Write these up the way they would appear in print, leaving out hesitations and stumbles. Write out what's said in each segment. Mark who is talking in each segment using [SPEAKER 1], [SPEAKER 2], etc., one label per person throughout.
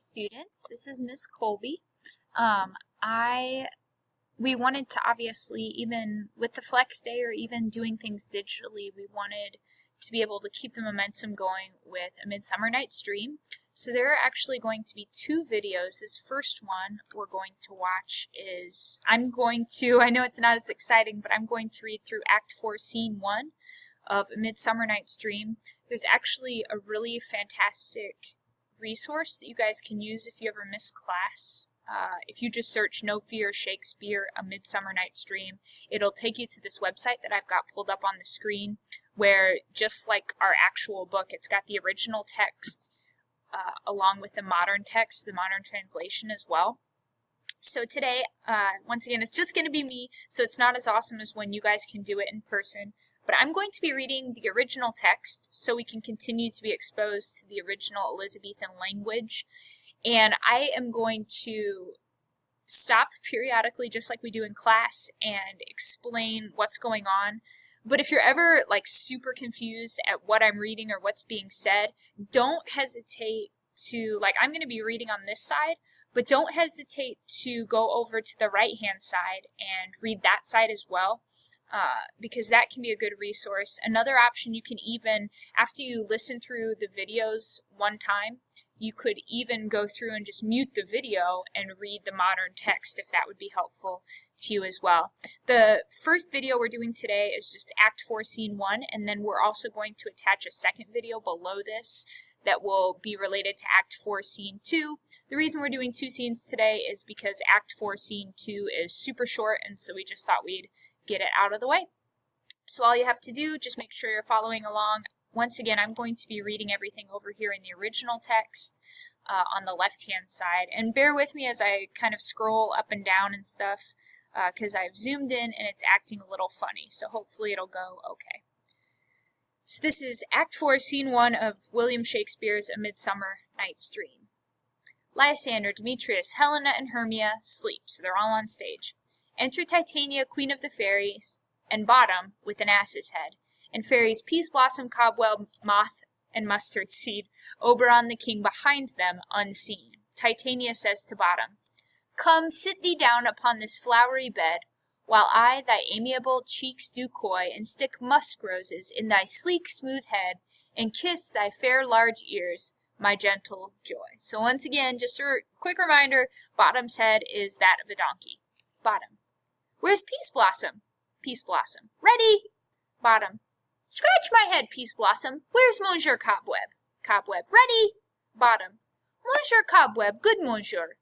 [SPEAKER 1] students. This is Miss Colby. We wanted to obviously, even with the flex day or even doing things digitally, we wanted to be able to keep the momentum going with A Midsummer Night's Dream. So there are actually going to be two videos. This first one we're going to watch is, I know it's not as exciting, but I'm going to read through Act 4, Scene 1 of A Midsummer Night's Dream. There's actually a really fantastic resource that you guys can use if you ever miss class. If you just search No Fear Shakespeare, A Midsummer Night's Dream, it'll take you to this website that I've got pulled up on the screen, where just like our actual book, it's got the original text along with the modern text, the modern translation as well. So today, once again, it's just going to be me, so it's not as awesome as when you guys can do it in person. But I'm going to be reading the original text so we can continue to be exposed to the original Elizabethan language. And I am going to stop periodically, just like we do in class, and explain what's going on. But if you're ever like super confused at what I'm reading or what's being said, don't hesitate to, like, I'm going to be reading on this side, but don't hesitate to go over to the right-hand side and read that side as well. Because that can be a good resource. Another option, you can even, after you listen through the videos one time, you could even go through and just mute the video and read the modern text if that would be helpful to you as well. The first video we're doing today is just Act 4, Scene 1, and then we're also going to attach a second video below this that will be related to Act 4, Scene 2. The reason we're doing two scenes today is because Act 4, Scene 2 is super short, and so we just thought we'd get it out of the way. So all you have to do, just make sure you're following along. Once again, I'm going to be reading everything over here in the original text on the left-hand side. And bear with me as I kind of scroll up and down and stuff, because I've zoomed in and it's acting a little funny. So hopefully it'll go okay. So this is Act 4, Scene 1 of William Shakespeare's A Midsummer Night's Dream. Lysander, Demetrius, Helena, and Hermia sleep, so they're all on stage. Enter Titania, Queen of the Fairies, and Bottom with an ass's head, and fairies Peas Blossom, Cobweb, Moth, and Mustard Seed, Oberon the King behind them, unseen. Titania says to Bottom, "Come, sit thee down upon this flowery bed, while I thy amiable cheeks do coy, and stick musk roses in thy sleek smooth head, and kiss thy fair large ears, my gentle joy." So once again, just a quick reminder, Bottom's head is that of a donkey. Bottom, "Where's Peas Blossom?" Peas Blossom, "Ready." Bottom, "Scratch my head, Peas Blossom. Where's Monsieur Cobweb?" Cobweb, "Ready." Bottom, "Monsieur Cobweb, good Monsieur,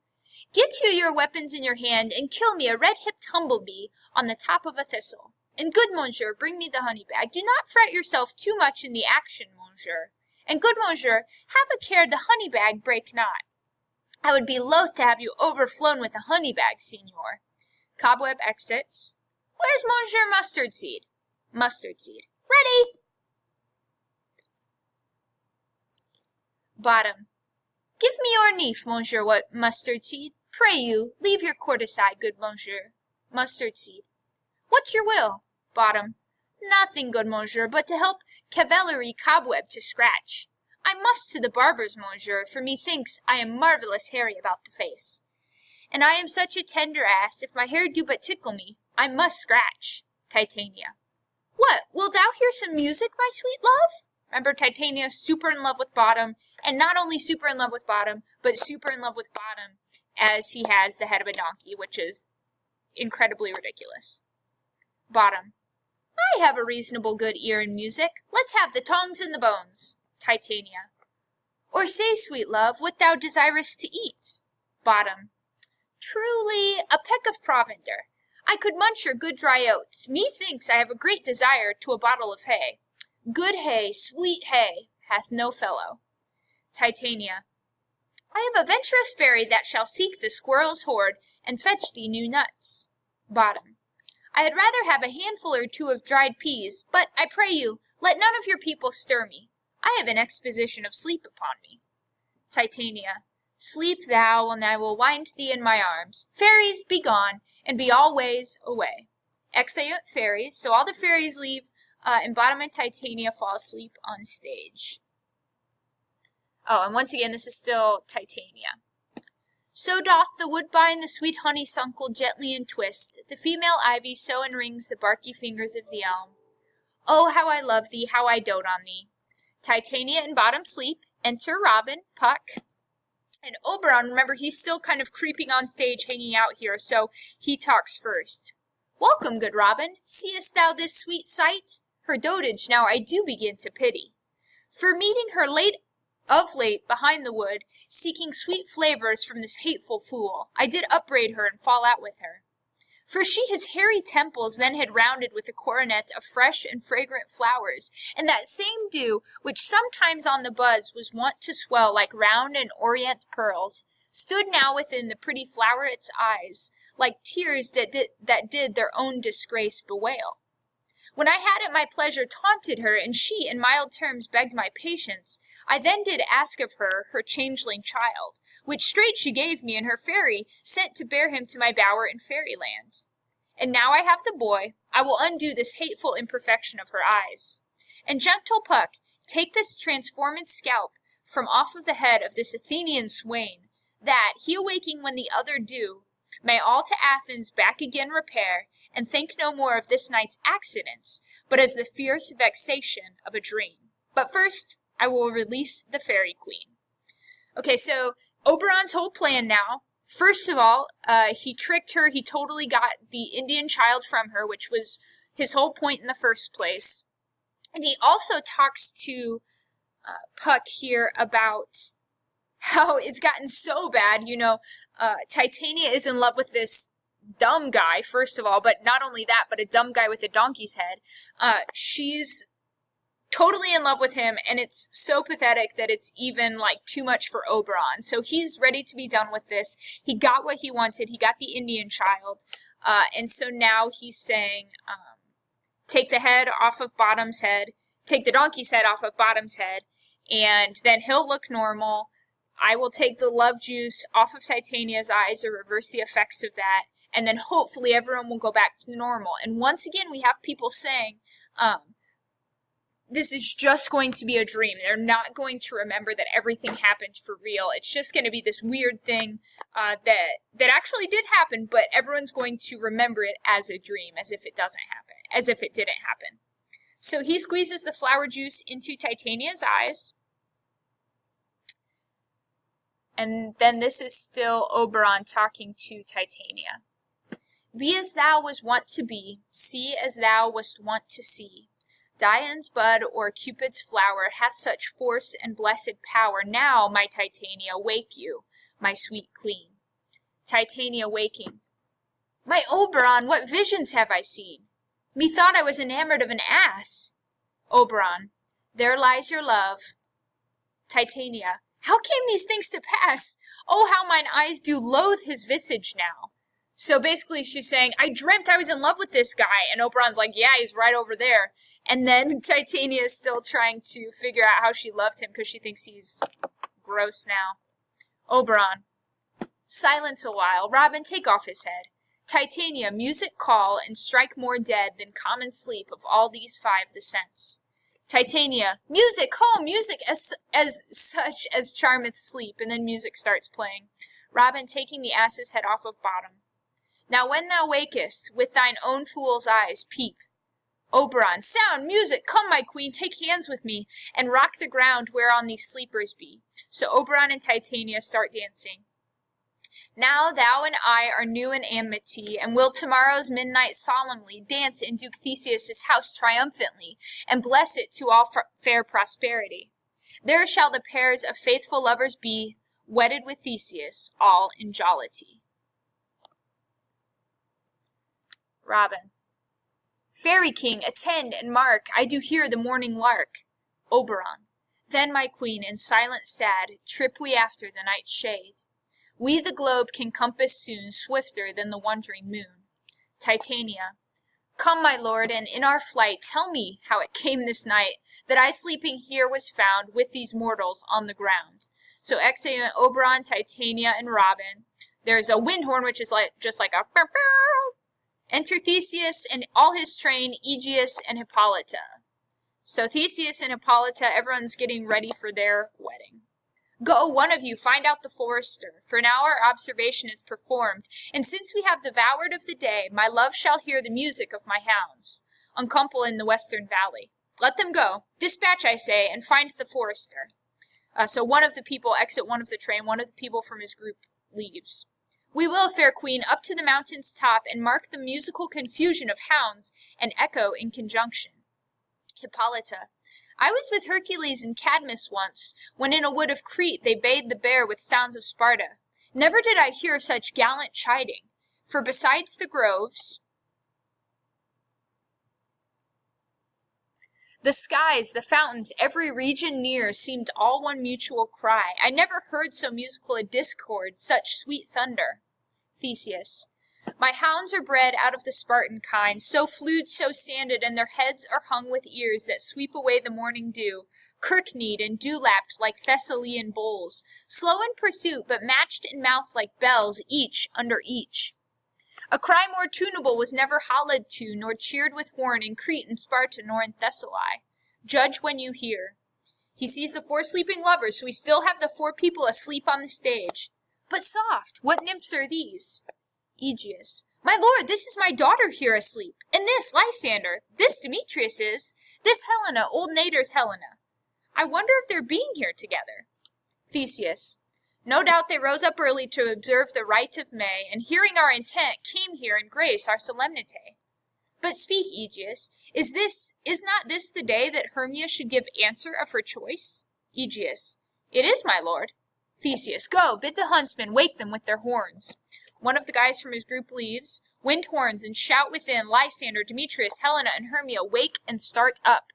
[SPEAKER 1] get you your weapons in your hand and kill me a red-hipped humblebee on the top of a thistle. And good Monsieur, bring me the honey bag. Do not fret yourself too much in the action, Monsieur. And good Monsieur, have a care the honey bag break not. I would be loath to have you overflown with a honey bag, Signor." Cobweb exits. "Where's Monsieur Mustard Seed?" Mustard Seed, "Ready." Bottom, "Give me your nief, Monsieur Mustard Seed. Pray you, leave your courtesy, good Monsieur." Mustard Seed, "What's your will?" Bottom, "Nothing, good Monsieur, but to help Cavalery Cobweb to scratch. I must to the barber's, Monsieur, for methinks I am marvellous hairy about the face. And I am such a tender ass, if my hair do but tickle me, I must scratch." Titania, "What, wilt thou hear some music, my sweet love?" Remember, Titania's super in love with Bottom, and not only super in love with Bottom, but super in love with Bottom as he has the head of a donkey, which is incredibly ridiculous. Bottom, "I have a reasonable good ear in music. Let's have the tongs and the bones." Titania, "Or say, sweet love, what thou desirest to eat." Bottom, "Truly, a peck of provender. I could munch your good dry oats. Methinks I have a great desire to a bottle of hay. Good hay, sweet hay, hath no fellow." Titania, "I have a venturous fairy that shall seek the squirrel's hoard, and fetch thee new nuts." Bottom, "I had rather have a handful or two of dried peas, but I pray you, let none of your people stir me. I have an exposition of sleep upon me." Titania, "Sleep thou, and I will wind thee in my arms. Fairies, be gone, and be all ways away." Exeunt fairies, so all the fairies leave, and Bottom and Titania fall asleep on stage. Oh, and once again, this is still Titania. So doth the woodbine the sweet honeysuckle gently entwist, the female ivy so enrings the barky fingers of the elm. Oh, how I love thee, how I dote on thee. Titania in bottom sleep, enter Robin, Puck, and Oberon. Remember, he's still kind of creeping on stage, hanging out here, so he talks first. Welcome, good Robin. Seest thou this sweet sight? Her dotage now I do begin to pity. For meeting her late behind the wood, seeking sweet flavors from this hateful fool, I did upbraid her and fall out with her. For she his hairy temples then had rounded with a coronet of fresh and fragrant flowers, and that same dew, which sometimes on the buds was wont to swell like round and orient pearls, stood now within the pretty floweret's eyes, like tears that did their own disgrace bewail. When I had at my pleasure taunted her, and she in mild terms begged my patience, I then did ask of her changeling child, which straight she gave me, and her fairy sent to bear him to my bower in fairyland. And now I have the boy, I will undo this hateful imperfection of her eyes. And gentle Puck, take this transformed scalp from off of the head of this Athenian swain, that, he awaking when the other do, may all to Athens back again repair, and think no more of this night's accidents, but as the fierce vexation of a dream. But first, I will release the fairy queen. Okay, so Oberon's whole plan now, first of all, he tricked her. He totally got the Indian child from her, which was his whole point in the first place. And he also talks to Puck here about how it's gotten so bad. Titania is in love with this dumb guy, first of all, but not only that, but a dumb guy with a donkey's head. She's totally in love with him, and it's so pathetic that it's even like too much for Oberon. So he's ready to be done with this. He got what he wanted. He got the Indian child. And so now he's saying, take the head off of Bottom's head, take the donkey's head off of Bottom's head, and then he'll look normal. I will take the love juice off of Titania's eyes or reverse the effects of that, and then hopefully everyone will go back to normal. And once again, we have people saying, this is just going to be a dream. They're not going to remember that everything happened for real. It's just going to be this weird thing that actually did happen, but everyone's going to remember it as a dream, as if it doesn't happen, as if it didn't happen. So he squeezes the flower juice into Titania's eyes. And then this is still Oberon talking to Titania. Be as thou was wont to be, see as thou wast wont to see. Dian's bud or Cupid's flower hath such force and blessed power. Now, my Titania, wake you, my sweet queen. Titania waking. My Oberon, what visions have I seen? Methought I was enamored of an ass. Oberon. There lies your love. Titania. How came these things to pass? Oh, how mine eyes do loathe his visage now. So basically she's saying, I dreamt I was in love with this guy. And Oberon's like, yeah, he's right over there. And then Titania is still trying to figure out how she loved him because she thinks he's gross now. Oberon. Silence a while. Robin, take off his head. Titania, music call and strike more dead than common sleep of all these five the sense. Titania, music, home, music as such as charmeth sleep. And then music starts playing. Robin taking the ass's head off of Bottom. Now when thou wakest, with thine own fool's eyes peep. Oberon, sound, music, come, my queen, take hands with me, and rock the ground whereon these sleepers be. So Oberon and Titania start dancing. Now thou and I are new in amity, and will tomorrow's midnight solemnly dance in Duke Theseus' house triumphantly, and bless it to all fair prosperity. There shall the pairs of faithful lovers be, wedded with Theseus, all in jollity. Robin. Fairy king, attend and mark, I do hear the morning lark. Oberon. Then, my queen, in silence sad, trip we after the night's shade. We the globe can compass soon, swifter than the wandering moon. Titania. Come, my lord, and in our flight, tell me how it came this night, that I sleeping here was found with these mortals on the ground. So exeunt Oberon, Titania, and Robin. There's a wind horn, which is just like a bow, bow. Enter Theseus and all his train, Aegeus and Hippolyta. So Theseus and Hippolyta, everyone's getting ready for their wedding. Go, one of you, find out the forester, for now our observation is performed, and since we have devoured of the day, my love shall hear the music of my hounds. Uncumple in the western valley. Let them go. Dispatch, I say, and find the forester. So one of the people exit one of the train, one of the people from his group leaves. We will, fair queen, up to the mountain's top, and mark the musical confusion of hounds and echo in conjunction. Hippolyta. I was with Hercules and Cadmus once, when in a wood of Crete they bayed the bear with sounds of Sparta. Never did I hear such gallant chiding, for besides the groves, the skies, the fountains, every region near seemed all one mutual cry. I never heard so musical a discord, such sweet thunder. Theseus. My hounds are bred out of the Spartan kind, so flewed, so sanded, and their heads are hung with ears that sweep away the morning dew, kirk-kneed and dew-lapped like Thessalian bulls, slow in pursuit, but matched in mouth like bells, each under each. A cry more tunable was never hollowed to, nor cheered with horn in Crete and Sparta, nor in Thessaly. Judge when you hear. He sees the 4 sleeping lovers, so we still have the 4 people asleep on the stage. But soft, what nymphs are these? Aegeus. My lord, this is my daughter here asleep, and this Lysander, this Demetrius is, this Helena, old Nader's Helena. I wonder if they're being here together. Theseus. No doubt they rose up early to observe the rite of May, and hearing our intent, came here and grace our solemnity. But speak, Aegeus, is not this the day that Hermia should give answer of her choice? Aegeus. It is, my lord. Theseus. Go, bid the huntsmen wake them with their horns. One of the guys from his group leaves, wind horns, and shout within, Lysander, Demetrius, Helena, and Hermia, wake and start up.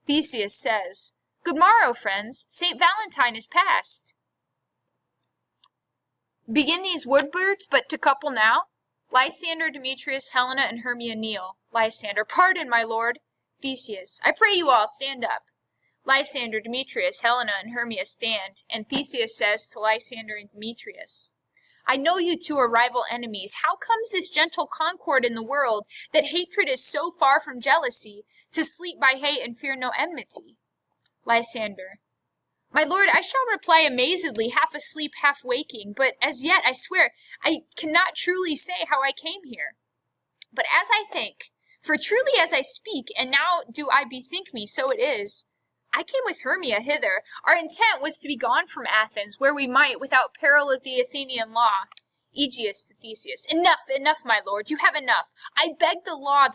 [SPEAKER 1] Theseus says, Good morrow, friends. St. Valentine is past. Begin these woodbirds but to couple now? Lysander, Demetrius, Helena, and Hermia kneel. Lysander, pardon, my lord. Theseus, I pray you all stand up. Lysander, Demetrius, Helena, and Hermia stand, and Theseus says to Lysander and Demetrius, I know you two are rival enemies. How comes this gentle concord in the world, that hatred is so far from jealousy, to sleep by hate and fear no enmity? Lysander, my lord, I shall reply amazedly, half asleep, half waking, but as yet, I swear, I cannot truly say how I came here. But as I think, for truly as I speak, and now do I bethink me, so it is, I came with Hermia hither. Our intent was to be gone from Athens, where we might, without peril of the Athenian law. Aegeus to Theseus, enough, my lord, you have enough. I beg the law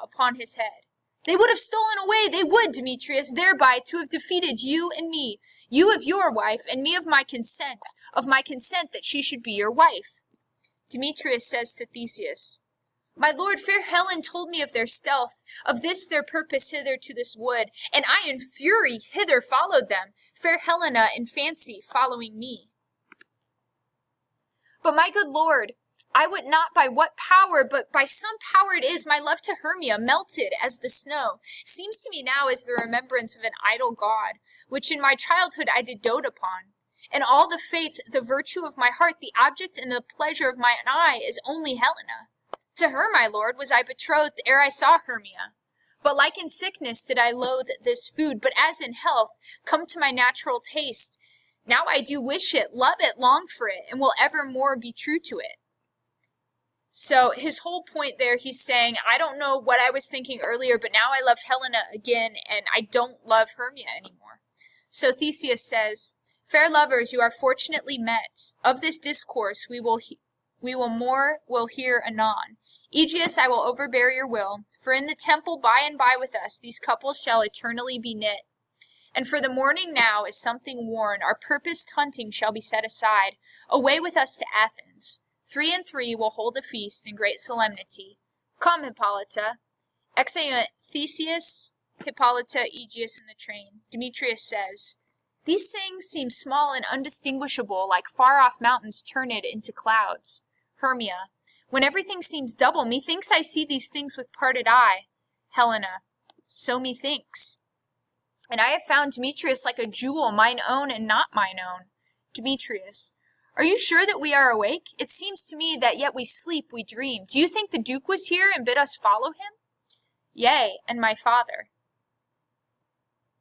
[SPEAKER 1] upon his head. They would have stolen away, they would, Demetrius, thereby to have defeated you and me, you of your wife, and me of my consent that she should be your wife. Demetrius says to Theseus, My lord, fair Helen told me of their stealth, of this their purpose hither to this wood, and I in fury hither followed them, fair Helena in fancy following me. But my good lord, I would not by what power, but by some power it is, my love to Hermia, melted as the snow, seems to me now as the remembrance of an idol god, which in my childhood I did dote upon. And all the faith, the virtue of my heart, the object and the pleasure of mine eye is only Helena. To her, my lord, was I betrothed ere I saw Hermia. But like in sickness did I loathe this food, but as in health, come to my natural taste. Now I do wish it, love it, long for it, and will evermore be true to it. So his whole point there, he's saying, I don't know what I was thinking earlier, but now I love Helena again, and I don't love Hermia anymore. So Theseus says, Fair lovers, you are fortunately met. Of this discourse we will hear anon. Aegeus, I will overbear your will, for in the temple by and by with us these couples shall eternally be knit. And for the morning now is something worn, our purposed hunting shall be set aside. Away with us to Athens. 3 and 3 will hold a feast in great solemnity. Come, Hippolyta. Exeunt Theseus, Hippolyta, Aegeus in the train. Demetrius says, These things seem small and undistinguishable, like far-off mountains turned into clouds. Hermia, when everything seems double, methinks I see these things with parted eye. Helena, so methinks. And I have found Demetrius like a jewel, mine own and not mine own. Demetrius, are you sure that we are awake? It seems to me that yet we sleep, we dream. Do you think the Duke was here and bid us follow him? Yea, and my father.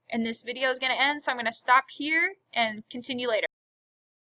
[SPEAKER 1] And this video is going to end, so I'm going to stop here and continue later.